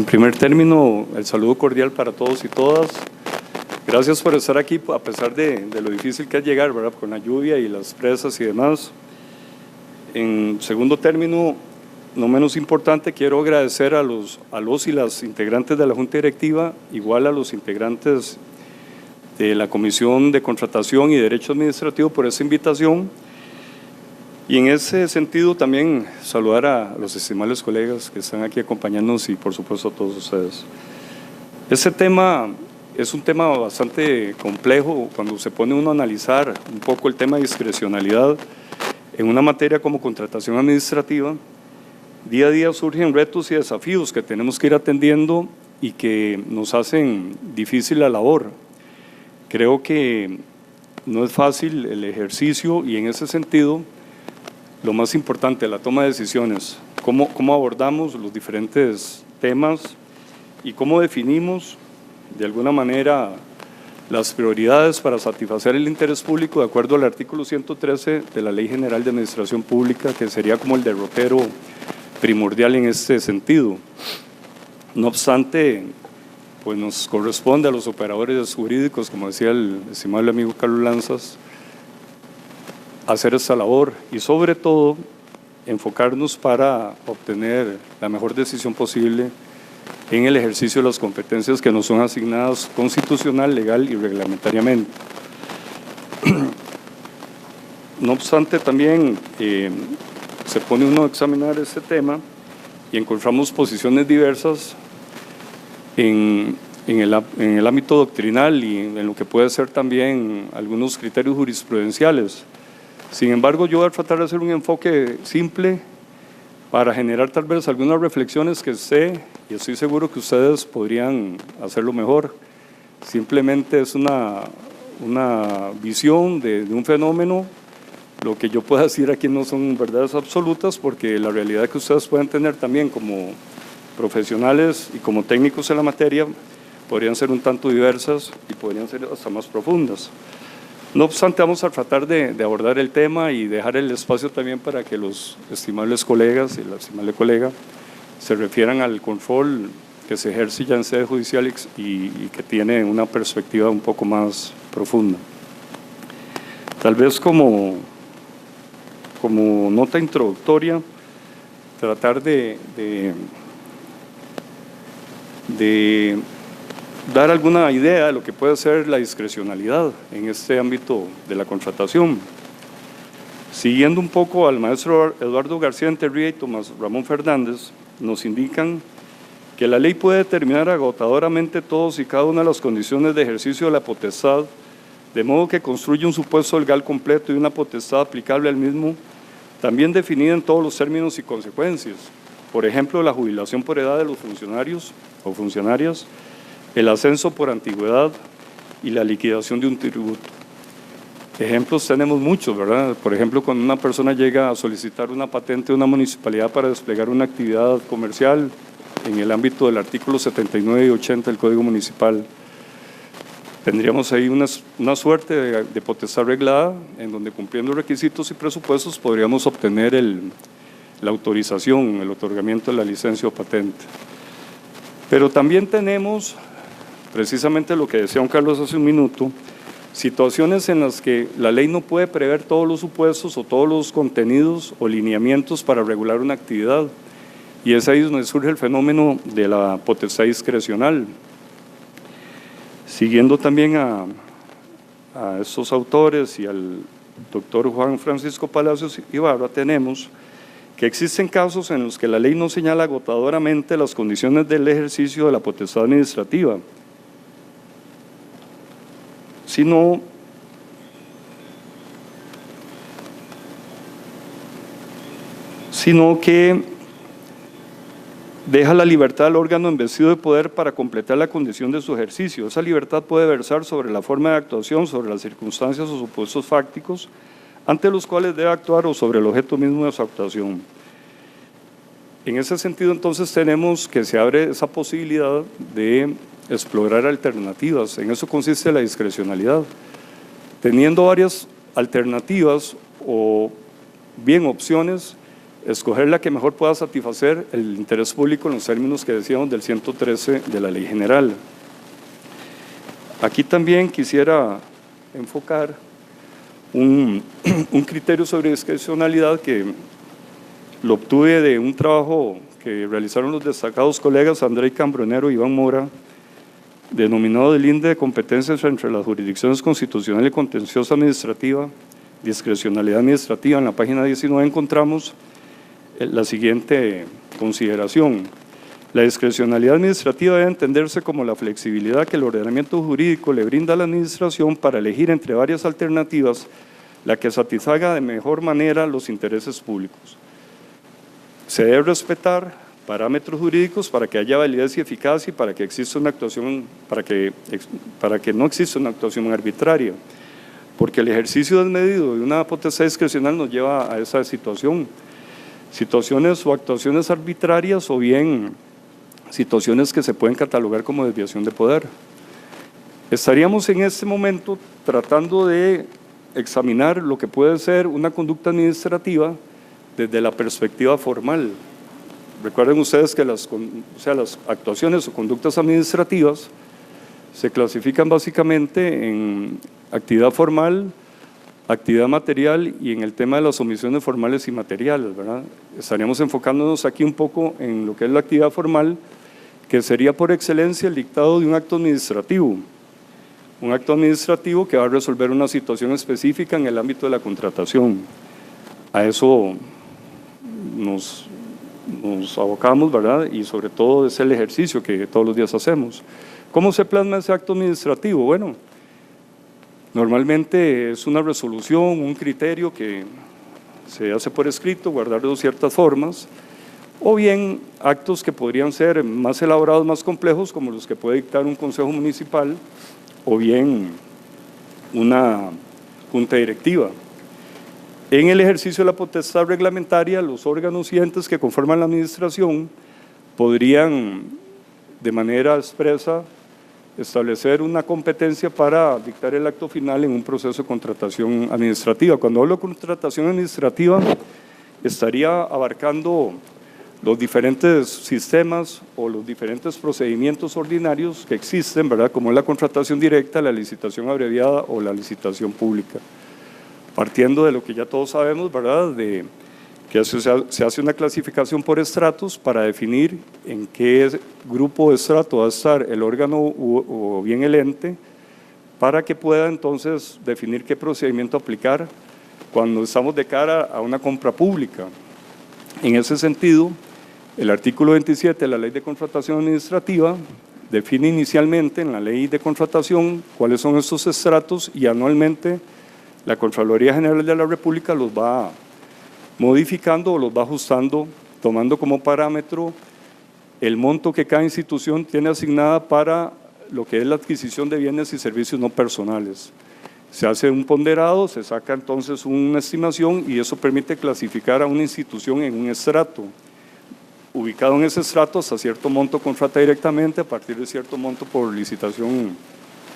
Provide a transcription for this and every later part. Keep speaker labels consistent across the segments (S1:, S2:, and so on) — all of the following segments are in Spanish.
S1: primer término, el saludo cordial para todos y todas. Gracias por estar aquí, a pesar de lo difícil que es llegar, ¿verdad?, con la lluvia y las presas y demás. En segundo término, no menos importante, quiero agradecer a los y las integrantes de la Junta Directiva, igual a los integrantes de la Comisión de Contratación y Derecho Administrativo por esa invitación. Y en ese sentido también saludar a los estimables colegas que están aquí acompañándonos y por supuesto a todos ustedes. Este tema es un tema bastante complejo cuando se pone uno a analizar un poco el tema de discrecionalidad en una materia como contratación administrativa. Día a día surgen retos y desafíos que tenemos que ir atendiendo y que nos hacen difícil la labor. Creo que no es fácil el ejercicio y en ese sentido lo más importante, la toma de decisiones, cómo abordamos los diferentes temas y cómo definimos de alguna manera las prioridades para satisfacer el interés público de acuerdo al artículo 113 de la Ley General de Administración Pública, que sería como el derrotero primordial en este sentido. No obstante, pues nos corresponde a los operadores jurídicos, como decía el estimable amigo Carlos Lanzas, hacer esta labor y sobre todo enfocarnos para obtener la mejor decisión posible en el ejercicio de las competencias que nos son asignadas constitucional, legal y reglamentariamente. No obstante, también se pone uno a examinar este tema y encontramos posiciones diversas en el ámbito doctrinal y en lo que puede ser también algunos criterios jurisprudenciales. Sin embargo, yo voy a tratar de hacer un enfoque simple para generar tal vez algunas reflexiones que sé y estoy seguro que ustedes podrían hacerlo mejor. Simplemente es una visión de un fenómeno. Lo que yo pueda decir aquí no son verdades absolutas, porque la realidad que ustedes pueden tener también como profesionales y como técnicos en la materia podrían ser un tanto diversas y podrían ser hasta más profundas. No obstante, vamos a tratar de abordar el tema y dejar el espacio también para que los estimables colegas y la estimable colega se refieran al control que se ejerce ya en sede judicial y que tiene una perspectiva un poco más profunda. Tal vez como nota introductoria, tratar de dar alguna idea de lo que puede ser la discrecionalidad en este ámbito de la contratación. Siguiendo un poco al maestro Eduardo García Enterría y Tomás Ramón Fernández, nos indican que la ley puede determinar agotadoramente todos y cada una de las condiciones de ejercicio de la potestad, de modo que construye un supuesto legal completo y una potestad aplicable al mismo, también definida en todos los términos y consecuencias. Por ejemplo, la jubilación por edad de los funcionarios o funcionarias, el ascenso por antigüedad y la liquidación de un tributo. Ejemplos tenemos muchos, ¿verdad? Por ejemplo, cuando una persona llega a solicitar una patente de una municipalidad para desplegar una actividad comercial en el ámbito del artículo 79 y 80 del Código Municipal, tendríamos ahí una suerte de potestad reglada en donde, cumpliendo requisitos y presupuestos, podríamos obtener la autorización, el otorgamiento de la licencia o patente. Pero también tenemos precisamente lo que decía don Carlos hace un minuto, situaciones en las que la ley no puede prever todos los supuestos o todos los contenidos o lineamientos para regular una actividad, y es ahí donde surge el fenómeno de la potestad discrecional. Siguiendo también a estos autores y al doctor Juan Francisco Palacios Ibarra, tenemos que existen casos en los que la ley no señala agotadoramente las condiciones del ejercicio de la potestad administrativa, sino que deja la libertad al órgano investido de poder para completar la condición de su ejercicio. Esa libertad puede versar sobre la forma de actuación, sobre las circunstancias o supuestos fácticos ante los cuales debe actuar o sobre el objeto mismo de su actuación. En ese sentido, entonces, tenemos que se abre esa posibilidad de explorar alternativas. En eso consiste la discrecionalidad. Teniendo varias alternativas o bien opciones, escoger la que mejor pueda satisfacer el interés público en los términos que decíamos del 113 de la Ley General. Aquí también quisiera enfocar un criterio sobre discrecionalidad que lo obtuve de un trabajo que realizaron los destacados colegas André Cambronero y Iván Mora, denominado del INDE de competencias entre las jurisdicciones constitucional y contenciosa administrativa, discrecionalidad administrativa. En la página 19 encontramos la siguiente consideración. La discrecionalidad administrativa debe entenderse como la flexibilidad que el ordenamiento jurídico le brinda a la administración para elegir entre varias alternativas la que satisfaga de mejor manera los intereses públicos. Se debe respetar parámetros jurídicos para que haya validez y eficacia y para que exista una actuación, para que no exista una actuación arbitraria, porque el ejercicio desmedido de una potestad discrecional nos lleva a esa situación, situaciones o actuaciones arbitrarias o bien situaciones que se pueden catalogar como desviación de poder. Estaríamos en este momento tratando de examinar lo que puede ser una conducta administrativa desde la perspectiva formal. Recuerden ustedes que las actuaciones o conductas administrativas se clasifican básicamente en actividad formal, actividad material y en el tema de las omisiones formales y materiales, ¿verdad? Estaríamos enfocándonos aquí un poco en lo que es la actividad formal, que sería por excelencia el dictado de un acto administrativo que va a resolver una situación específica en el ámbito de la contratación. A eso nos abocamos, ¿verdad? Y sobre todo es el ejercicio que todos los días hacemos. ¿Cómo se plasma ese acto administrativo? Bueno, normalmente es una resolución, un criterio que se hace por escrito, guardando ciertas formas, o bien actos que podrían ser más elaborados, más complejos, como los que puede dictar un consejo municipal, o bien una junta directiva. En el ejercicio de la potestad reglamentaria, los órganos y entes que conforman la administración podrían, de manera expresa, establecer una competencia para dictar el acto final en un proceso de contratación administrativa. Cuando hablo de contratación administrativa, estaría abarcando los diferentes sistemas o los diferentes procedimientos ordinarios que existen, ¿verdad? Como es la contratación directa, la licitación abreviada o la licitación pública. Partiendo de lo que ya todos sabemos, ¿verdad?, de que se hace una clasificación por estratos para definir en qué grupo de estrato va a estar el órgano o bien el ente, para que pueda entonces definir qué procedimiento aplicar cuando estamos de cara a una compra pública. En ese sentido, el artículo 27 de la Ley de Contratación Administrativa define inicialmente en la Ley de Contratación cuáles son estos estratos y anualmente la Contraloría General de la República los va modificando o los va ajustando, tomando como parámetro el monto que cada institución tiene asignada para lo que es la adquisición de bienes y servicios no personales. Se hace un ponderado, se saca entonces una estimación y eso permite clasificar a una institución en un estrato. Ubicado en ese estrato, hasta cierto monto contrata directamente, a partir de cierto monto por licitación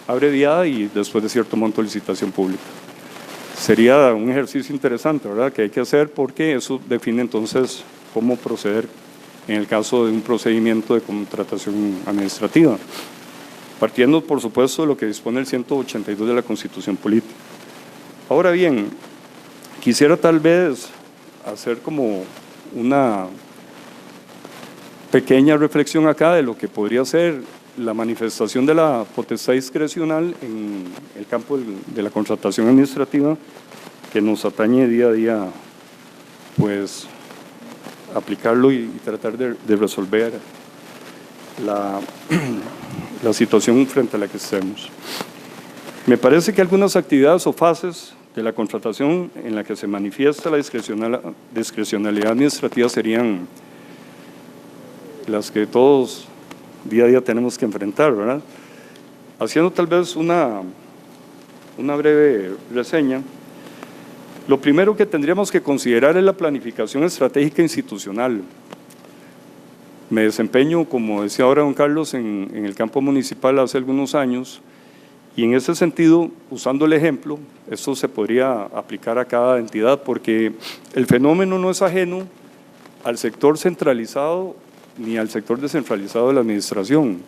S1: abreviada y después de cierto monto licitación pública. Sería un ejercicio interesante, ¿verdad?, que hay que hacer porque eso define entonces cómo proceder en el caso de un procedimiento de contratación administrativa. Partiendo, por supuesto, de lo que dispone el 182 de la Constitución Política. Ahora bien, quisiera tal vez hacer como una pequeña reflexión acá de lo que podría ser la manifestación de la potestad discrecional en el campo de la contratación administrativa que nos atañe día a día, pues aplicarlo y tratar de resolver la situación frente a la que estemos. Me parece que algunas actividades o fases de la contratación en la que se manifiesta la discrecionalidad administrativa serían las que todos día a día tenemos que enfrentar, ¿verdad? Haciendo tal vez una breve reseña, lo primero que tendríamos que considerar es la planificación estratégica institucional. Me desempeño, como decía ahora don Carlos, en el campo municipal hace algunos años y en ese sentido, usando el ejemplo, esto se podría aplicar a cada entidad porque el fenómeno no es ajeno al sector centralizado ni al sector descentralizado de la administración.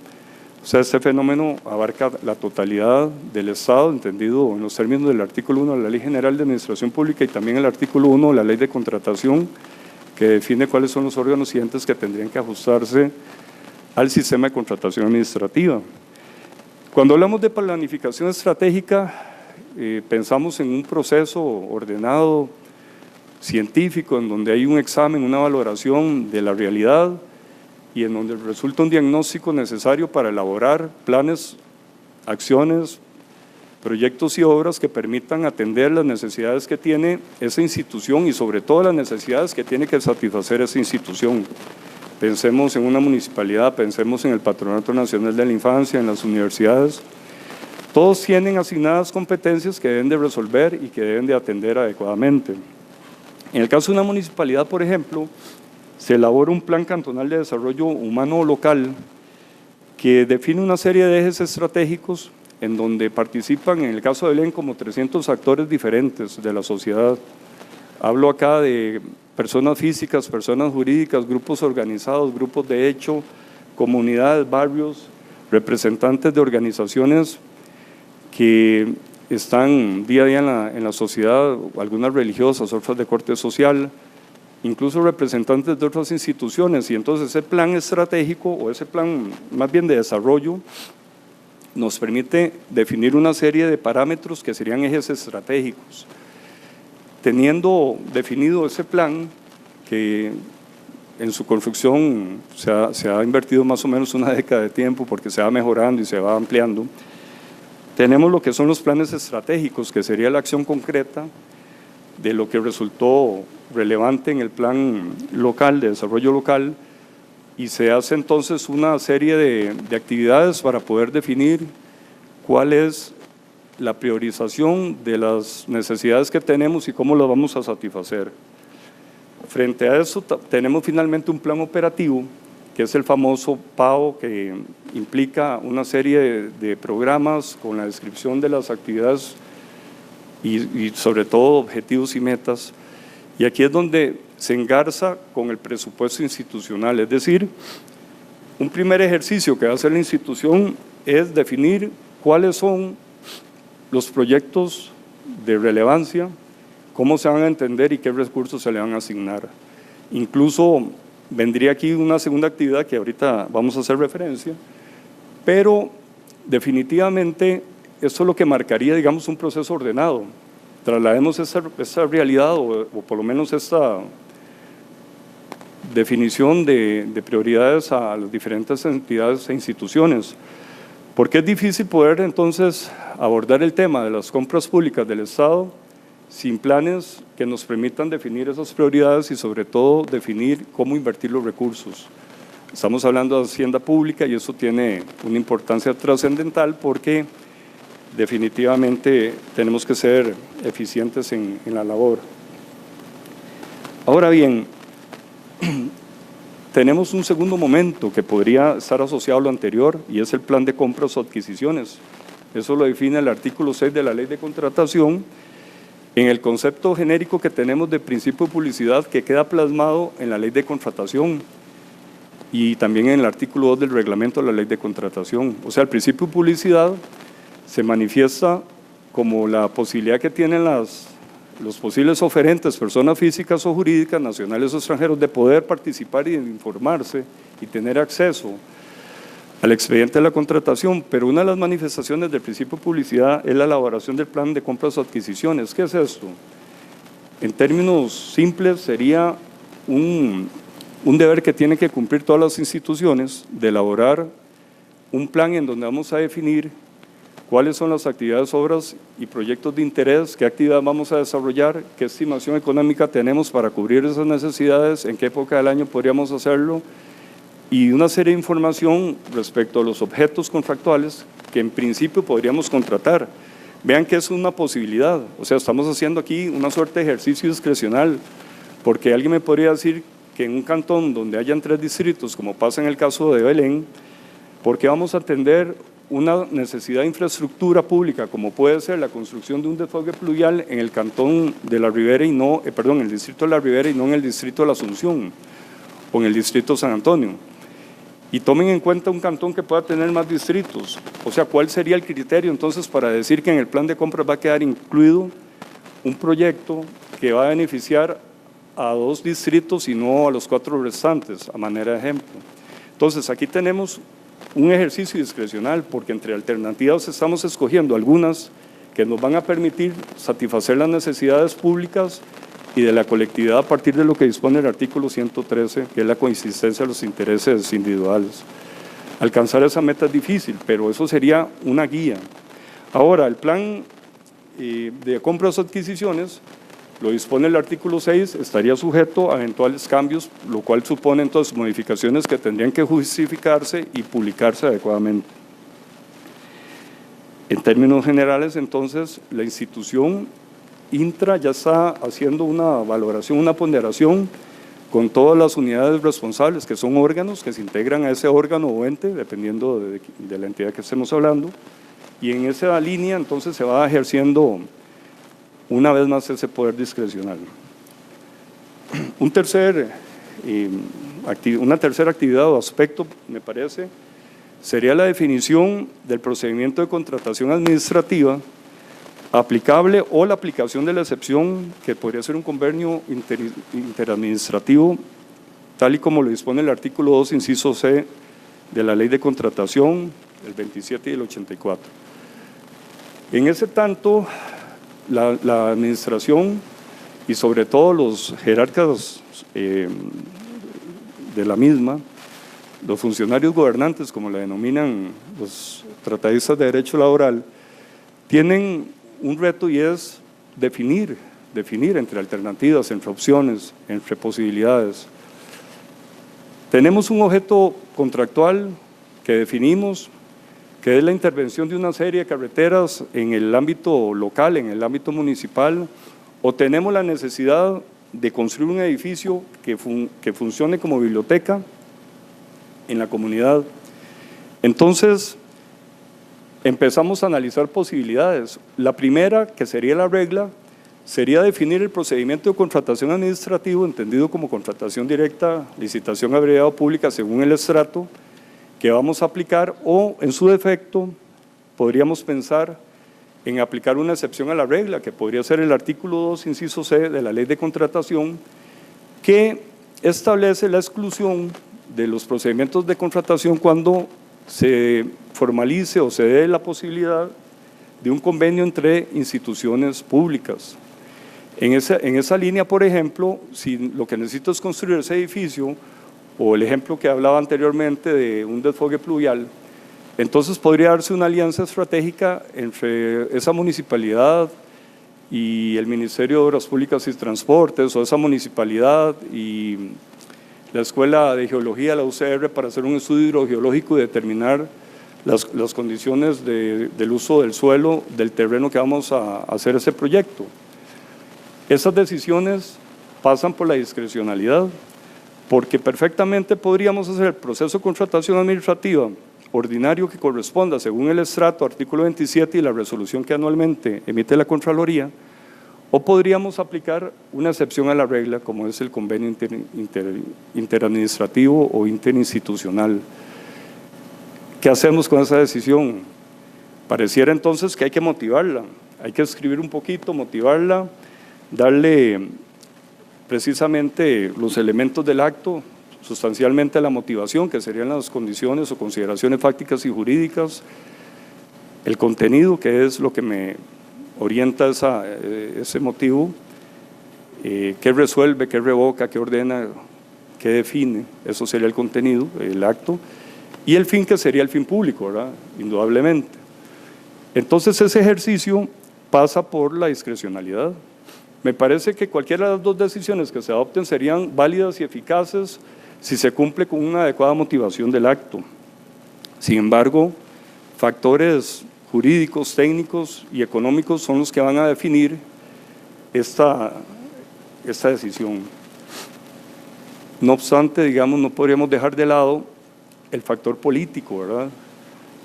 S1: O sea, este fenómeno abarca la totalidad del Estado, entendido en los términos del artículo 1 de la Ley General de Administración Pública y también el artículo 1 de la Ley de Contratación, que define cuáles son los órganos y entes que tendrían que ajustarse al sistema de contratación administrativa. Cuando hablamos de planificación estratégica, pensamos en un proceso ordenado, científico, en donde hay un examen, una valoración de la realidad y en donde resulta un diagnóstico necesario para elaborar planes, acciones, proyectos y obras que permitan atender las necesidades que tiene esa institución y sobre todo las necesidades que tiene que satisfacer esa institución. Pensemos en una municipalidad, pensemos en el Patronato Nacional de la Infancia, en las universidades. Todos tienen asignadas competencias que deben de resolver y que deben de atender adecuadamente. En el caso de una municipalidad, por ejemplo, se elabora un plan cantonal de desarrollo humano local que define una serie de ejes estratégicos en donde participan, en el caso de Belén, como 300 actores diferentes de la sociedad. Hablo acá de personas físicas, personas jurídicas, grupos organizados, grupos de hecho, comunidades, barrios, representantes de organizaciones que están día a día en la sociedad, algunas religiosas, otras de corte social, incluso representantes de otras instituciones, y entonces ese plan estratégico o ese plan más bien de desarrollo nos permite definir una serie de parámetros que serían ejes estratégicos. Teniendo definido ese plan, que en su construcción se ha invertido más o menos una década de tiempo porque se va mejorando y se va ampliando, tenemos lo que son los planes estratégicos, que sería la acción concreta de lo que resultó relevante en el plan local, de desarrollo local, y se hace entonces una serie de actividades para poder definir cuál es la priorización de las necesidades que tenemos y cómo las vamos a satisfacer. Frente a eso tenemos finalmente un plan operativo, que es el famoso PAO, que implica una serie de programas con la descripción de las actividades y sobre todo objetivos y metas. Y aquí es donde se engarza con el presupuesto institucional, es decir, un primer ejercicio que va a hacer la institución es definir cuáles son los proyectos de relevancia, cómo se van a entender y qué recursos se le van a asignar. Incluso vendría aquí una segunda actividad que ahorita vamos a hacer referencia, pero definitivamente esto es lo que marcaría, digamos, un proceso ordenado. Traslademos esa realidad o por lo menos esta definición de prioridades a las diferentes entidades e instituciones, porque es difícil poder entonces abordar el tema de las compras públicas del Estado sin planes que nos permitan definir esas prioridades y sobre todo definir cómo invertir los recursos. Estamos hablando de hacienda pública y eso tiene una importancia trascendental porque definitivamente tenemos que ser eficientes en la labor. Ahora bien, tenemos un segundo momento que podría estar asociado a lo anterior y es el plan de compras o adquisiciones. Eso lo define el artículo 6 de la Ley de Contratación en el concepto genérico que tenemos de principio de publicidad que queda plasmado en la Ley de Contratación y también en el artículo 2 del reglamento de la Ley de Contratación. O sea, el principio de publicidad se manifiesta como la posibilidad que tienen los posibles oferentes, personas físicas o jurídicas, nacionales o extranjeros, de poder participar y de informarse y tener acceso al expediente de la contratación, pero una de las manifestaciones del principio de publicidad es la elaboración del plan de compras o adquisiciones. ¿Qué es esto? En términos simples sería un deber que tienen que cumplir todas las instituciones de elaborar un plan en donde vamos a definir cuáles son las actividades, obras y proyectos de interés, qué actividad vamos a desarrollar, qué estimación económica tenemos para cubrir esas necesidades, en qué época del año podríamos hacerlo, y una serie de información respecto a los objetos contractuales que en principio podríamos contratar. Vean que es una posibilidad, o sea, estamos haciendo aquí una suerte de ejercicio discrecional, porque alguien me podría decir que en un cantón donde hayan 3 distritos, como pasa en el caso de Belén, ¿por qué vamos a atender una necesidad de infraestructura pública, como puede ser la construcción de un desfogue pluvial en el cantón de La Ribera y no, en el distrito de La Ribera y no en el distrito de La Asunción? con el distrito San Antonio. Y tomen en cuenta un cantón que pueda tener más distritos. O sea, ¿cuál sería el criterio entonces para decir que en el plan de compras va a quedar incluido un proyecto que va a beneficiar a 2 distritos y no a los 4 restantes, a manera de ejemplo? Entonces, aquí tenemos un ejercicio discrecional, porque entre alternativas estamos escogiendo algunas que nos van a permitir satisfacer las necesidades públicas y de la colectividad a partir de lo que dispone el artículo 113, que es la coexistencia de los intereses individuales. Alcanzar esa meta es difícil, pero eso sería una guía. Ahora, el plan de compras o adquisiciones lo dispone el artículo 6, estaría sujeto a eventuales cambios, lo cual supone entonces modificaciones que tendrían que justificarse y publicarse adecuadamente. En términos generales, entonces, la institución Intra ya está haciendo una valoración, una ponderación con todas las unidades responsables, que son órganos que se integran a ese órgano o ente, dependiendo de la entidad que estemos hablando, y en esa línea entonces se va ejerciendo una vez más ese poder discrecional. Una tercera actividad o aspecto, me parece, sería la definición del procedimiento de contratación administrativa aplicable o la aplicación de la excepción que podría ser un convenio interadministrativo, tal y como lo dispone el artículo 2, inciso C, de la Ley de Contratación, el 27 y el 84. En ese tanto, la administración y sobre todo los jerarcas de la misma, los funcionarios gobernantes, como la denominan los tratadistas de derecho laboral, tienen un reto y es definir entre alternativas, entre opciones, entre posibilidades. Tenemos un objeto contractual que definimos, que es la intervención de una serie de carreteras en el ámbito local, en el ámbito municipal, o tenemos la necesidad de construir un edificio que funcione como biblioteca en la comunidad. Entonces, empezamos a analizar posibilidades. La primera, que sería la regla, sería definir el procedimiento de contratación administrativo, entendido como contratación directa, licitación abreviada o pública según el estrato que vamos a aplicar, o en su defecto podríamos pensar en aplicar una excepción a la regla, que podría ser el artículo 2, inciso C de la Ley de Contratación, que establece la exclusión de los procedimientos de contratación cuando se formalice o se dé la posibilidad de un convenio entre instituciones públicas. En esa línea, por ejemplo, si lo que necesito es construir ese edificio, o el ejemplo que hablaba anteriormente de un desfogue pluvial, entonces podría darse una alianza estratégica entre esa municipalidad y el Ministerio de Obras Públicas y Transportes, o esa municipalidad y la Escuela de Geología, la UCR, para hacer un estudio hidrogeológico y determinar las condiciones del uso del suelo, del terreno que vamos a hacer ese proyecto. Esas decisiones pasan por la discrecionalidad, porque perfectamente podríamos hacer el proceso de contratación administrativa ordinario que corresponda según el estrato, artículo 27 y la resolución que anualmente emite la Contraloría, o podríamos aplicar una excepción a la regla como es el convenio interadministrativo o interinstitucional. ¿Qué hacemos con esa decisión? Pareciera entonces que hay que motivarla, hay que escribir un poquito, motivarla, darle precisamente los elementos del acto, sustancialmente la motivación, que serían las condiciones o consideraciones fácticas y jurídicas, el contenido, que es lo que me orienta ese motivo, qué resuelve, qué revoca, qué ordena, qué define, eso sería el contenido, el acto, y el fin, que sería el fin público, ¿verdad? Indudablemente. Entonces ese ejercicio pasa por la discrecionalidad. Me parece que cualquiera de las dos decisiones que se adopten serían válidas y eficaces si se cumple con una adecuada motivación del acto. Sin embargo, factores jurídicos, técnicos y económicos son los que van a definir esta decisión. No obstante, digamos, no podríamos dejar de lado el factor político, ¿verdad?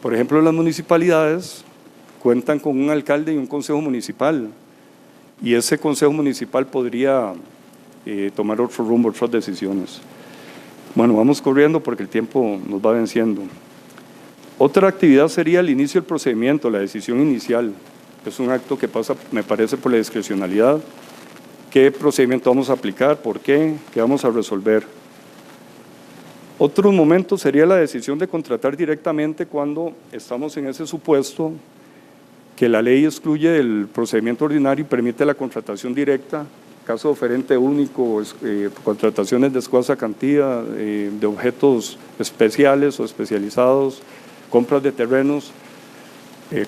S1: Por ejemplo, las municipalidades cuentan con un alcalde y un consejo municipal, y ese consejo municipal podría tomar otro rumbo, otras decisiones. Bueno, vamos corriendo porque el tiempo nos va venciendo. Otra actividad sería el inicio del procedimiento, la decisión inicial. Es un acto que pasa, me parece, por la discrecionalidad. ¿Qué procedimiento vamos a aplicar? ¿Por qué? ¿Qué vamos a resolver? Otro momento sería la decisión de contratar directamente cuando estamos en ese supuesto que la ley excluye del procedimiento ordinario y permite la contratación directa, caso de oferente único, contrataciones de escasa cantidad, de objetos especiales o especializados, compras de terrenos,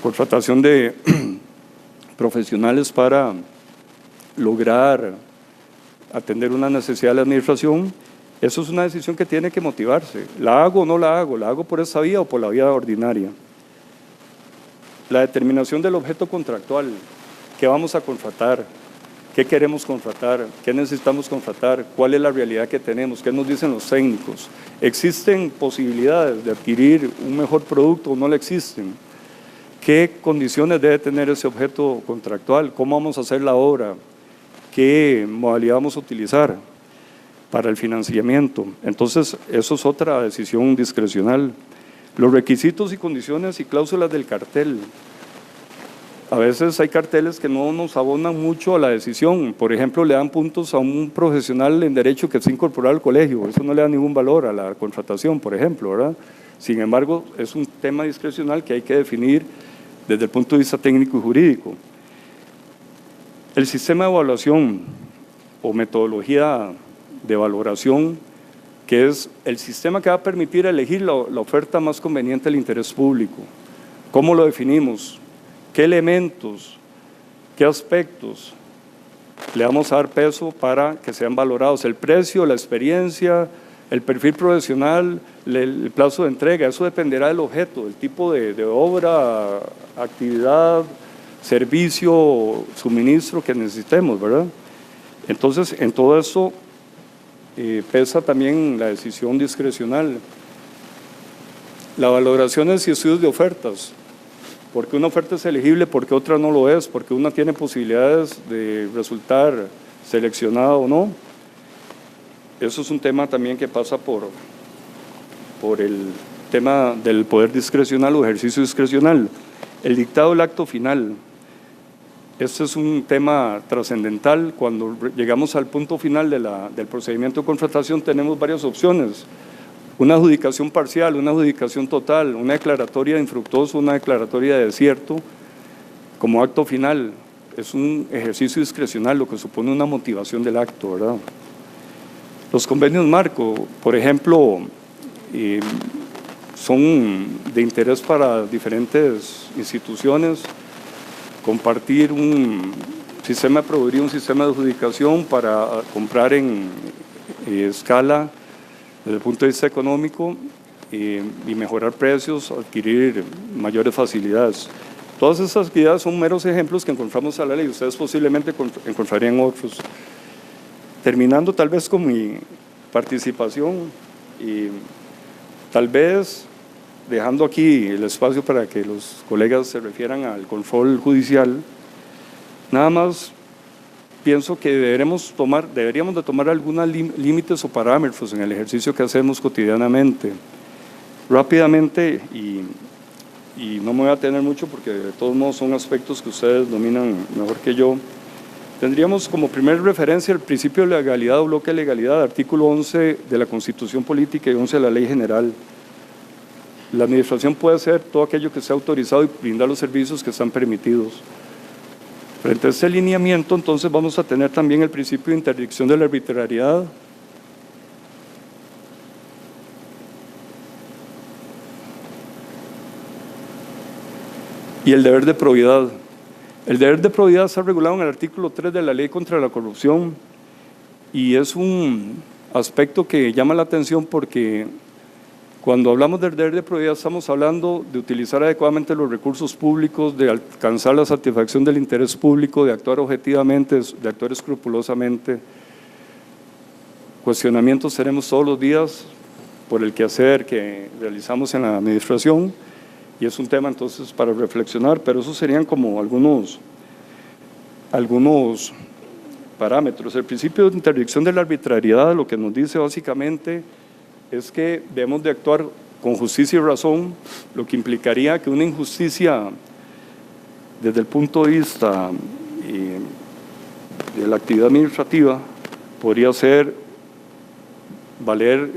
S1: contratación de profesionales para lograr atender una necesidad de la administración. Eso es una decisión que tiene que motivarse. ¿La hago o no la hago? ¿La hago por esa vía o por la vía ordinaria? La determinación del objeto contractual. ¿Qué vamos a contratar? ¿Qué queremos contratar? ¿Qué necesitamos contratar? ¿Cuál es la realidad que tenemos? ¿Qué nos dicen los técnicos? ¿Existen posibilidades de adquirir un mejor producto o no le existen? ¿Qué condiciones debe tener ese objeto contractual? ¿Cómo vamos a hacer la obra? ¿Qué modalidad vamos a utilizar para el financiamiento? Entonces, eso es otra decisión discrecional. Los requisitos y condiciones y cláusulas del cartel. A veces hay carteles que no nos abonan mucho a la decisión. Por ejemplo, le dan puntos a un profesional en derecho que se incorporó al colegio. Eso no le da ningún valor a la contratación, por ejemplo, ¿verdad? Sin embargo, es un tema discrecional que hay que definir desde el punto de vista técnico y jurídico. El sistema de evaluación o metodología de valoración, que es el sistema que va a permitir elegir la oferta más conveniente al interés público. ¿Cómo lo definimos? ¿Qué elementos, qué aspectos le vamos a dar peso para que sean valorados? El precio, la experiencia, el perfil profesional, el plazo de entrega, eso dependerá del objeto, del tipo de obra, actividad, servicio, suministro que necesitemos, ¿verdad? Entonces, en todo eso pesa también la decisión discrecional. La valoración y estudios de ofertas. ¿Por qué una oferta es elegible? ¿Por qué otra no lo es? ¿Por qué una tiene posibilidades de resultar seleccionada o no? Eso es un tema también que pasa por el tema del poder discrecional o ejercicio discrecional. El dictado del acto final. Este es un tema trascendental. Cuando llegamos al punto final del procedimiento de contratación tenemos varias opciones. Una adjudicación parcial, una adjudicación total, una declaratoria de infructuoso, una declaratoria de desierto, como acto final. Es un ejercicio discrecional, lo que supone una motivación del acto, ¿verdad? Los convenios marco, por ejemplo, son de interés para diferentes instituciones. Compartir un sistema de proveeduría, un sistema de adjudicación para comprar en escala desde el punto de vista económico y mejorar precios, adquirir mayores facilidades. Todas esas actividades son meros ejemplos que encontramos en la ley, ustedes posiblemente encontrarían otros. Terminando tal vez con mi participación y tal vez dejando aquí el espacio para que los colegas se refieran al control judicial, nada más pienso que deberíamos de tomar algunos límites o parámetros en el ejercicio que hacemos cotidianamente. Rápidamente, y no me voy a tener mucho porque de todos modos son aspectos que ustedes dominan mejor que yo, tendríamos como primer referencia el principio de legalidad o bloque de legalidad, artículo 11 de la Constitución Política y 11 de la Ley General. La administración puede hacer todo aquello que sea autorizado y brindar los servicios que están permitidos. Frente a este lineamiento, entonces, vamos a tener también el principio de interdicción de la arbitrariedad. Y el deber de probidad. El deber de probidad está regulado en el artículo 3 de la Ley contra la Corrupción y es un aspecto que llama la atención porque cuando hablamos del deber de probidad estamos hablando de utilizar adecuadamente los recursos públicos, de alcanzar la satisfacción del interés público, de actuar objetivamente, de actuar escrupulosamente. Cuestionamientos tenemos todos los días por el quehacer que realizamos en la administración y es un tema entonces para reflexionar, pero esos serían como algunos parámetros. El principio de interdicción de la arbitrariedad lo que nos dice básicamente es que debemos de actuar con justicia y razón, lo que implicaría que una injusticia desde el punto de vista de la actividad administrativa podría ser valer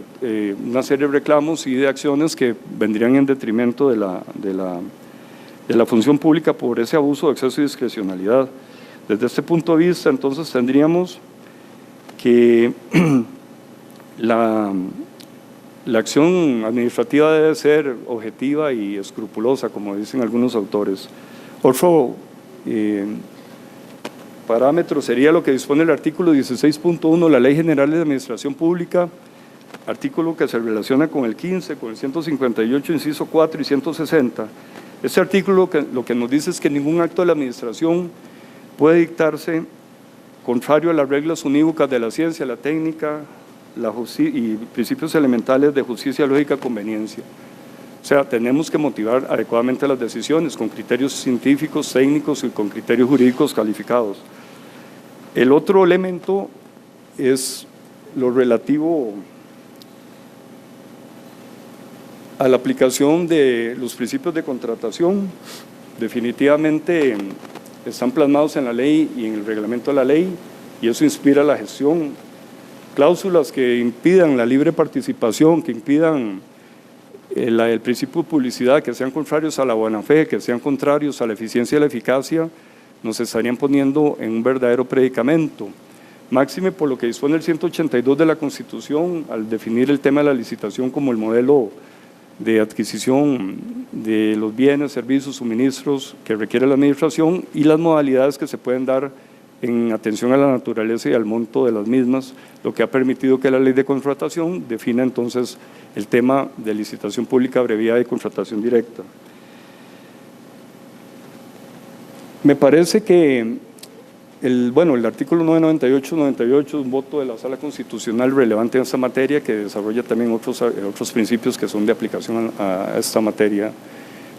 S1: una serie de reclamos y de acciones que vendrían en detrimento de la función pública por ese abuso, exceso y discrecionalidad. Desde este punto de vista, entonces, tendríamos que la acción administrativa debe ser objetiva y escrupulosa, como dicen algunos autores. Otro parámetro sería lo que dispone el artículo 16.1 de la Ley General de Administración Pública, artículo que se relaciona con el 15, con el 158, inciso 4 y 160. Este artículo lo que nos dice es que ningún acto de la administración puede dictarse contrario a las reglas unívocas de la ciencia, la técnica y principios elementales de justicia, lógica, conveniencia. O sea, tenemos que motivar adecuadamente las decisiones con criterios científicos, técnicos y con criterios jurídicos calificados. El otro elemento es lo relativo a la aplicación de los principios de contratación. Definitivamente están plasmados en la ley y en el reglamento de la ley, y eso inspira la gestión. Cláusulas que impidan la libre participación, que impidan el principio de publicidad, que sean contrarios a la buena fe, que sean contrarios a la eficiencia y la eficacia, nos estarían poniendo en un verdadero predicamento. Máxime por lo que dispone el 182 de la Constitución al definir el tema de la licitación como el modelo de adquisición de los bienes, servicios, suministros que requiere la administración y las modalidades que se pueden dar en atención a la naturaleza y al monto de las mismas, lo que ha permitido que la ley de contratación defina entonces el tema de licitación pública abreviada y contratación directa. Me parece que el artículo 998-98 es un voto de la Sala Constitucional relevante en esta materia que desarrolla también otros principios que son de aplicación a esta materia.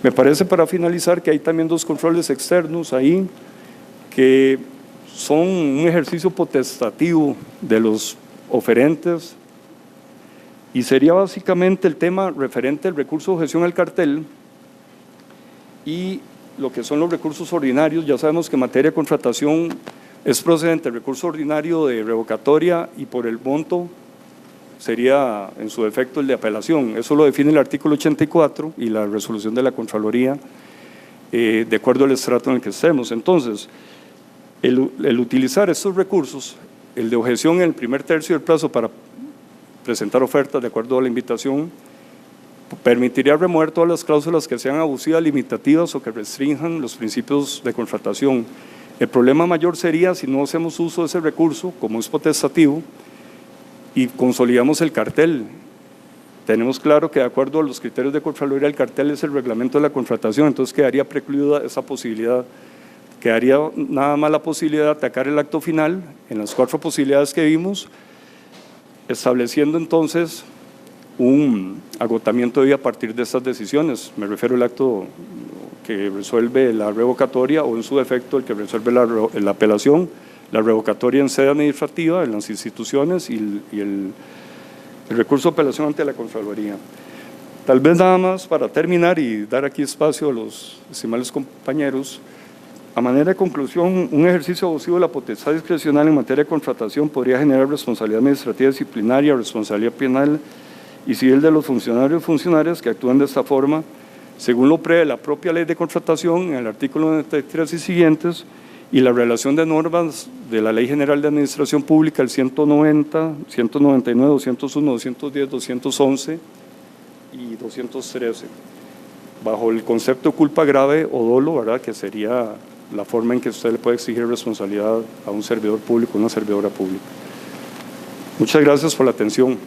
S1: Me parece, para finalizar, que hay también dos controles externos ahí que son un ejercicio potestativo de los oferentes y sería básicamente el tema referente al recurso de objeción al cartel y lo que son los recursos ordinarios. Ya sabemos que en materia de contratación es procedente el recurso ordinario de revocatoria y por el monto sería en su defecto el de apelación. Eso lo define el artículo 84 y la resolución de la Contraloría de acuerdo al estrato en el que estemos. Entonces, el utilizar estos recursos, el de objeción en el primer tercio del plazo para presentar ofertas de acuerdo a la invitación, permitiría remover todas las cláusulas que sean abusivas, limitativas o que restrinjan los principios de contratación. El problema mayor sería si no hacemos uso de ese recurso, como es potestativo, y consolidamos el cartel. Tenemos claro que de acuerdo a los criterios de Contraloría, el cartel es el reglamento de la contratación, entonces quedaría precluida esa posibilidad. Quedaría nada más la posibilidad de atacar el acto final en las 4 posibilidades que vimos, estableciendo entonces un agotamiento de vida a partir de estas decisiones. Me refiero al acto que resuelve la revocatoria o en su defecto el que resuelve la apelación, la revocatoria en sede administrativa, en las instituciones y el recurso de apelación ante la Contraloría. Tal vez nada más para terminar y dar aquí espacio a los estimados compañeros, a manera de conclusión, un ejercicio abusivo de la potestad discrecional en materia de contratación podría generar responsabilidad administrativa disciplinaria, responsabilidad penal y civil de los funcionarios y funcionarias que actúan de esta forma, según lo prevé la propia ley de contratación en el artículo 93 y siguientes, y la relación de normas de la Ley General de Administración Pública, el 190, 199, 201, 210, 211 y 213, bajo el concepto de culpa grave o dolo, ¿verdad?, que sería la forma en que usted le puede exigir responsabilidad a un servidor público, una servidora pública. Muchas gracias por la atención.